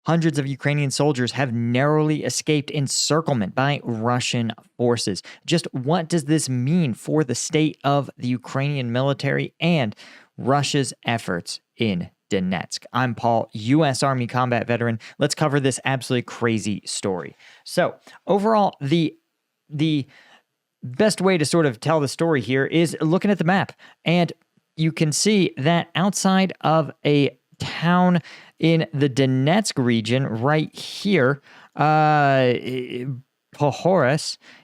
hundreds of Ukrainian soldiers have narrowly escaped encirclement by Russian forces. Just what does this mean for the state of the Ukrainian military and Russia's efforts in Donetsk? I'm Paul, U.S. Army combat veteran. Let's cover this absolutely crazy story. So overall, the best way to sort of tell the story here is looking at the map. And you can see that outside of a town in the Donetsk region right here, Pohoras,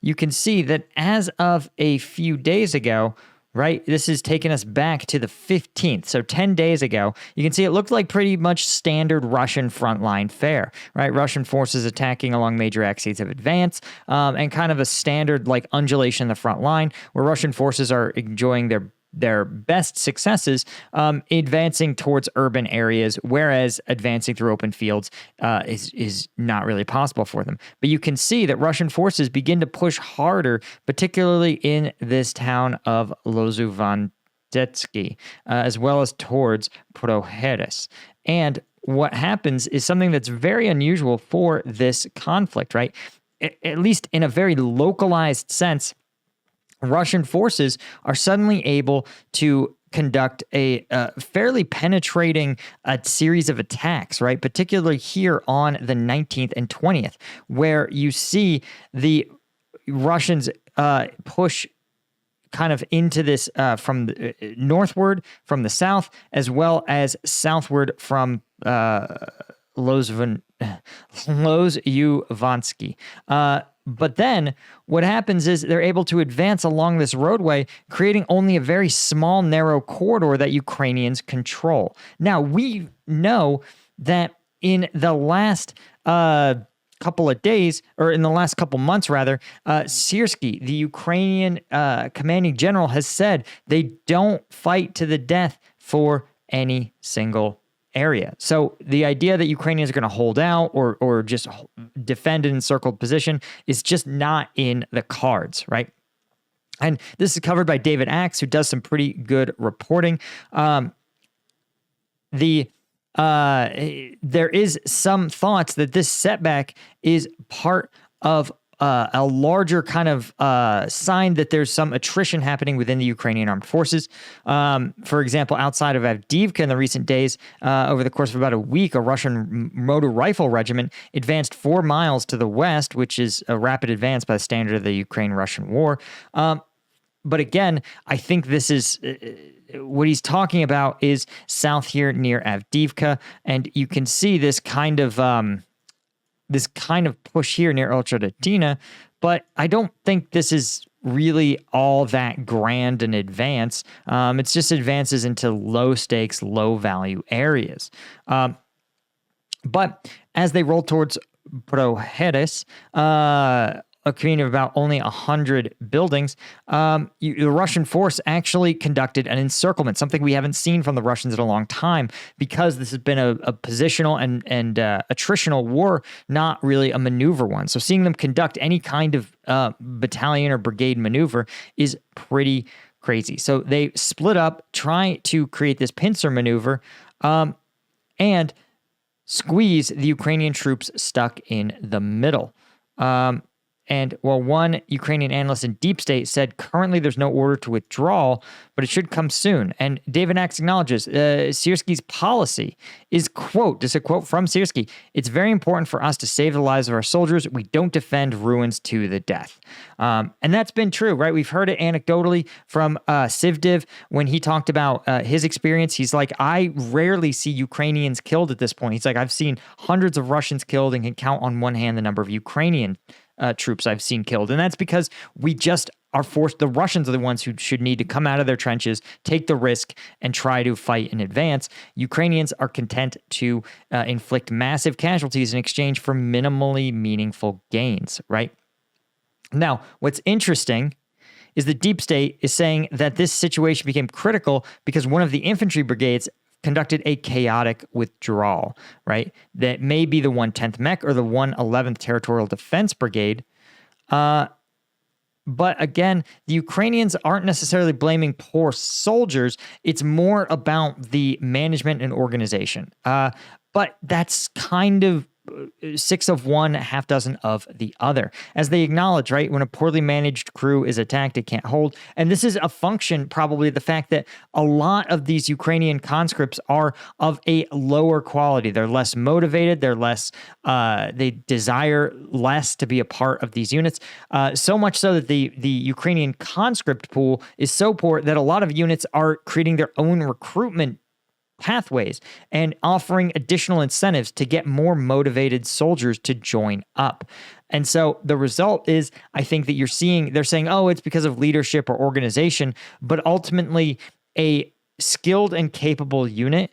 you can see that as of a few days ago, right, this is taking us back to the 15th, so 10 days ago, you can see it looked like pretty much standard Russian frontline fare, right? Russian forces attacking along major axes of advance, and kind of a standard like undulation in the front line where Russian forces are enjoying their best successes advancing towards urban areas, whereas advancing through open fields is not really possible for them. But you can see that Russian forces begin to push harder, particularly in this town of Lozuvantetsky, as well as towards Proheres. And what happens is something that's very unusual for this conflict, right? At least in a very localized sense, Russian forces are suddenly able to conduct a fairly penetrating series of attacks, right? Particularly here on the 19th and 20th, where you see the Russians push kind of into this from the, northward from the south, as well as southward from Lozuvansky. But then what happens is they're able to advance along this roadway, creating only a very small, narrow corridor that Ukrainians control. Now, we know that in the last couple of days, or in the last couple months, rather, Syrskyi, the Ukrainian commanding general, has said they don't fight to the death for any single area. So the idea that Ukrainians are going to hold out or just defend an encircled position is just not in the cards, right? And this is covered by David Axe, who does some pretty good reporting. There is some thoughts that this setback is part of a larger kind of sign that there's some attrition happening within the Ukrainian armed forces. For example, outside of Avdiivka in the recent days, over the course of about a week, a Russian motor rifle regiment advanced 4 miles to the west, which is a rapid advance by the standard of the Ukraine-Russian war. But again, I think this is what he's talking about is south here near Avdiivka, and you can see this kind of push here near Ultradatina, but I don't think this is really all that grand an advance. It's just advances into low stakes, low value areas. But as they roll towards Proheres, a community of about only 100 buildings, the Russian force actually conducted an encirclement, something we haven't seen from the Russians in a long time, because this has been a positional and attritional war, not really a maneuver one. So seeing them conduct any kind of battalion or brigade maneuver is pretty crazy. So they split up, try to create this pincer maneuver, and squeeze the Ukrainian troops stuck in the middle. And while one Ukrainian analyst in Deep State said currently there's no order to withdraw, but it should come soon. And David Axe acknowledges Syrskyi's policy is, quote, this is a quote from Syrskyi, "It's very important for us to save the lives of our soldiers. We don't defend ruins to the death." And that's been true, right? We've heard it anecdotally from Sivdiv when he talked about his experience. He's like, I rarely see Ukrainians killed at this point. He's like, I've seen hundreds of Russians killed and can count on one hand the number of Ukrainian troops I've seen killed. And that's because we just are forced, the Russians are the ones who should need to come out of their trenches, take the risk, and try to fight in advance. Ukrainians are content to inflict massive casualties in exchange for minimally meaningful gains, right? Now, what's interesting is the Deep State is saying that this situation became critical because one of the infantry brigades conducted a chaotic withdrawal, right? That may be the 110th Mech or the 111th Territorial Defense Brigade. But again, the Ukrainians aren't necessarily blaming poor soldiers. It's more about the management and organization. But that's kind of six of one, half dozen of the other. As they acknowledge, right, when a poorly managed crew is attacked, it can't hold. And this is a function, probably, the fact that a lot of these Ukrainian conscripts are of a lower quality. They're less motivated. They're less, they desire less to be a part of these units. So much so that the Ukrainian conscript pool is so poor that a lot of units are creating their own recruitment pathways and offering additional incentives to get more motivated soldiers to join up. And so the result is, I think that they're saying, oh, it's because of leadership or organization, but ultimately a skilled and capable unit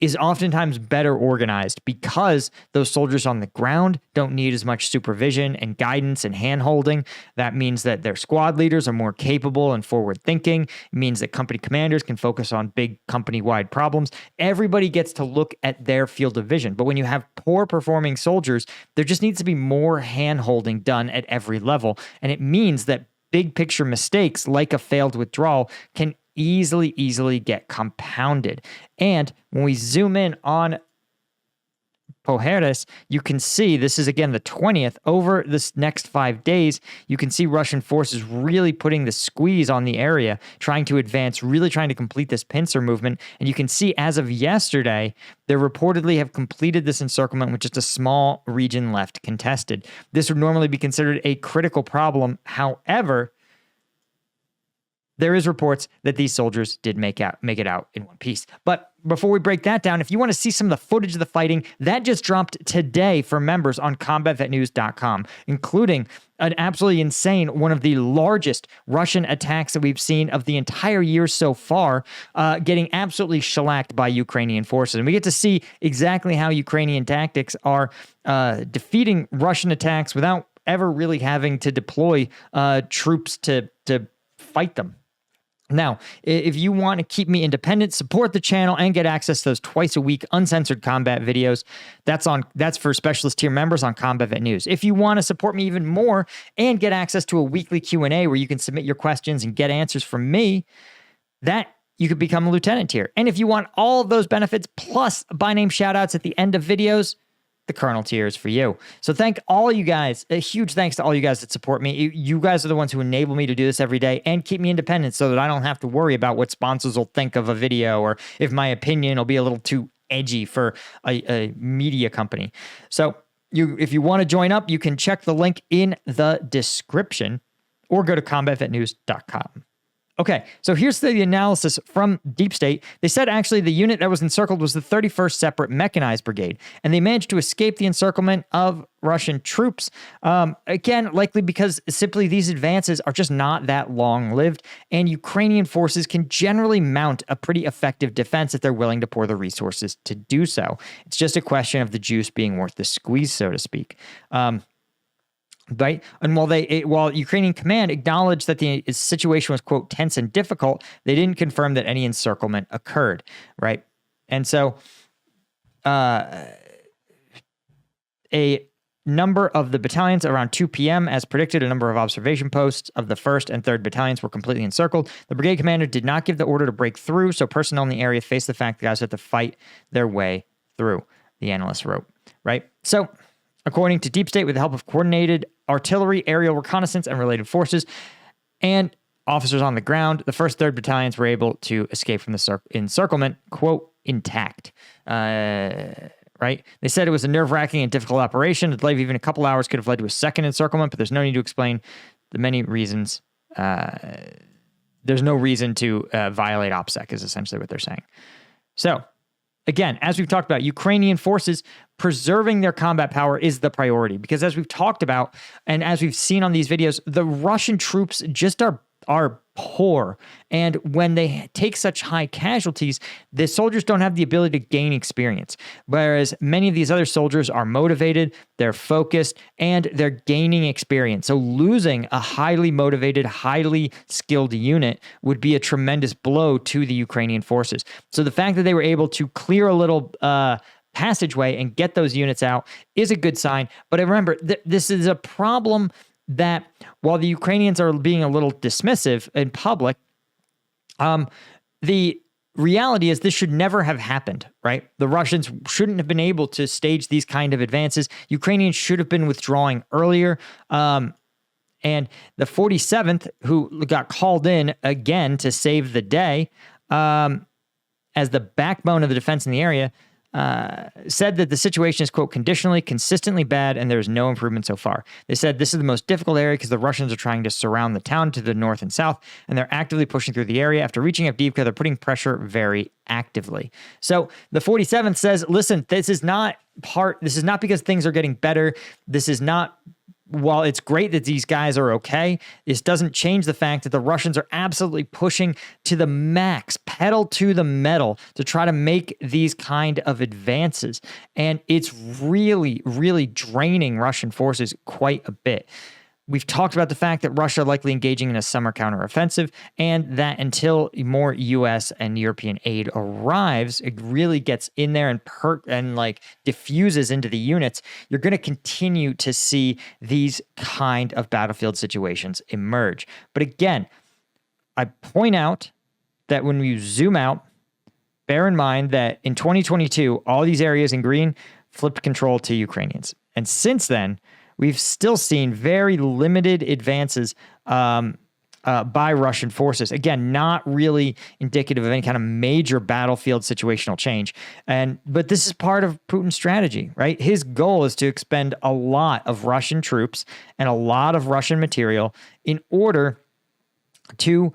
is oftentimes better organized because those soldiers on the ground don't need as much supervision and guidance and hand-holding. That means that their squad leaders are more capable and forward-thinking. It means that company commanders can focus on big company-wide problems. Everybody gets to look at their field of vision. But when you have poor-performing soldiers, there just needs to be more hand-holding done at every level. And it means that big-picture mistakes, like a failed withdrawal, can easily get compounded. And when we zoom in on Poheres, you can see, this is again the 20th, over this next 5 days, you can see Russian forces really putting the squeeze on the area, trying to advance, really trying to complete this pincer movement. And you can see as of yesterday, they reportedly have completed this encirclement with just a small region left contested. This would normally be considered a critical problem. However, there is reports that these soldiers did make it out in one piece. But before we break that down, if you want to see some of the footage of the fighting, that just dropped today for members on combatvetnews.com, including an absolutely insane, one of the largest Russian attacks that we've seen of the entire year so far, getting absolutely shellacked by Ukrainian forces. And we get to see exactly how Ukrainian tactics are defeating Russian attacks without ever really having to deploy troops to fight them. Now, if you want to keep me independent, support the channel, and get access to those twice-a-week uncensored combat videos, that's for specialist tier members on Combat Vet News. If you want to support me even more and get access to a weekly Q&A where you can submit your questions and get answers from me, that you could become a lieutenant tier. And if you want all of those benefits plus by name shoutouts at the end of videos, the Colonel tier is for you. So thank all you guys. A huge thanks to all you guys that support me. You guys are the ones who enable me to do this every day and keep me independent so that I don't have to worry about what sponsors will think of a video or if my opinion will be a little too edgy for a media company. So if you want to join up, you can check the link in the description or go to combatvetnews.com. Okay, so here's the analysis from Deep State. They said actually the unit that was encircled was the 31st Separate Mechanized Brigade, and they managed to escape the encirclement of Russian troops. Again, likely because simply these advances are just not that long-lived, and Ukrainian forces can generally mount a pretty effective defense if they're willing to pour the resources to do so. It's just a question of the juice being worth the squeeze, so to speak. Right? And while Ukrainian command acknowledged that the situation was, quote, tense and difficult, they didn't confirm that any encirclement occurred, right? And so a number of the battalions around 2 p.m., as predicted, a number of observation posts of the 1st and 3rd battalions were completely encircled. The brigade commander did not give the order to break through, so personnel in the area faced the fact the guys had to fight their way through, the analyst wrote, right? So according to Deep State, with the help of coordinated artillery, aerial reconnaissance, and related forces, and officers on the ground, the 1st, 3rd battalions were able to escape from the encirclement, quote, intact. Right? They said it was a nerve-wracking and difficult operation. The delay of even a couple hours could have led to a second encirclement, but there's no need to explain the many reasons. There's no reason to violate OPSEC is essentially what they're saying. So, again, as we've talked about, Ukrainian forces preserving their combat power is the priority because as we've talked about and as we've seen on these videos, the Russian troops just are poor. And when they take such high casualties, the soldiers don't have the ability to gain experience. Whereas many of these other soldiers are motivated, they're focused, and they're gaining experience. So losing a highly motivated, highly skilled unit would be a tremendous blow to the Ukrainian forces. So the fact that they were able to clear a little passageway and get those units out is a good sign. But remember, this is a problem that while the Ukrainians are being a little dismissive in public, the reality is this should never have happened, right? The Russians shouldn't have been able to stage these kind of advances. Ukrainians should have been withdrawing earlier. And the 47th, who got called in again to save the day as the backbone of the defense in the area, said that the situation is, quote, conditionally, consistently bad, and there's no improvement so far. They said this is the most difficult area because the Russians are trying to surround the town to the north and south, and they're actively pushing through the area. After reaching Avdiivka, they're putting pressure very actively. So the 47th says, listen, this is not because things are getting better. This is not, while it's great that these guys are okay, this doesn't change the fact that the Russians are absolutely pushing to the max, pedal to the metal, to try to make these kind of advances. And it's really, really draining Russian forces quite a bit. We've talked about the fact that Russia likely engaging in a summer counteroffensive, and that until more U.S. and European aid arrives, it really gets in there and like diffuses into the units. You're going to continue to see these kind of battlefield situations emerge. But again, I point out that when you zoom out, bear in mind that in 2022, all these areas in green flipped control to Ukrainians. And since then, we've still seen very limited advances by Russian forces. Again, not really indicative of any kind of major battlefield situational change. But this is part of Putin's strategy, right? His goal is to expend a lot of Russian troops and a lot of Russian material in order to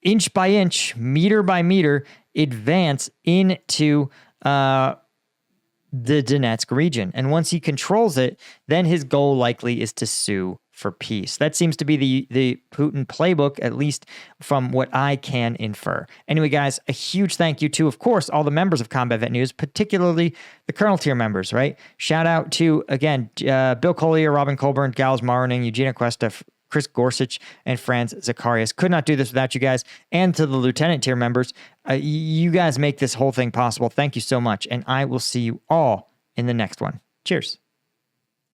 inch by inch, meter by meter, advance into the Donetsk region. And once he controls it, then his goal likely is to sue for peace. That seems to be the Putin playbook, at least from what I can infer. Anyway, guys, a huge thank you to, of course, all the members of Combat Vet News, particularly the Colonel tier members, right? Shout out to, again, Bill Collier, Robin Colburn, Gals Marning, Eugenia Cuesta, Chris Gorsuch, and Franz Zacharias. Could not do this without you guys. And to the lieutenant tier members, you guys make this whole thing possible. Thank you so much. And I will see you all in the next one. Cheers.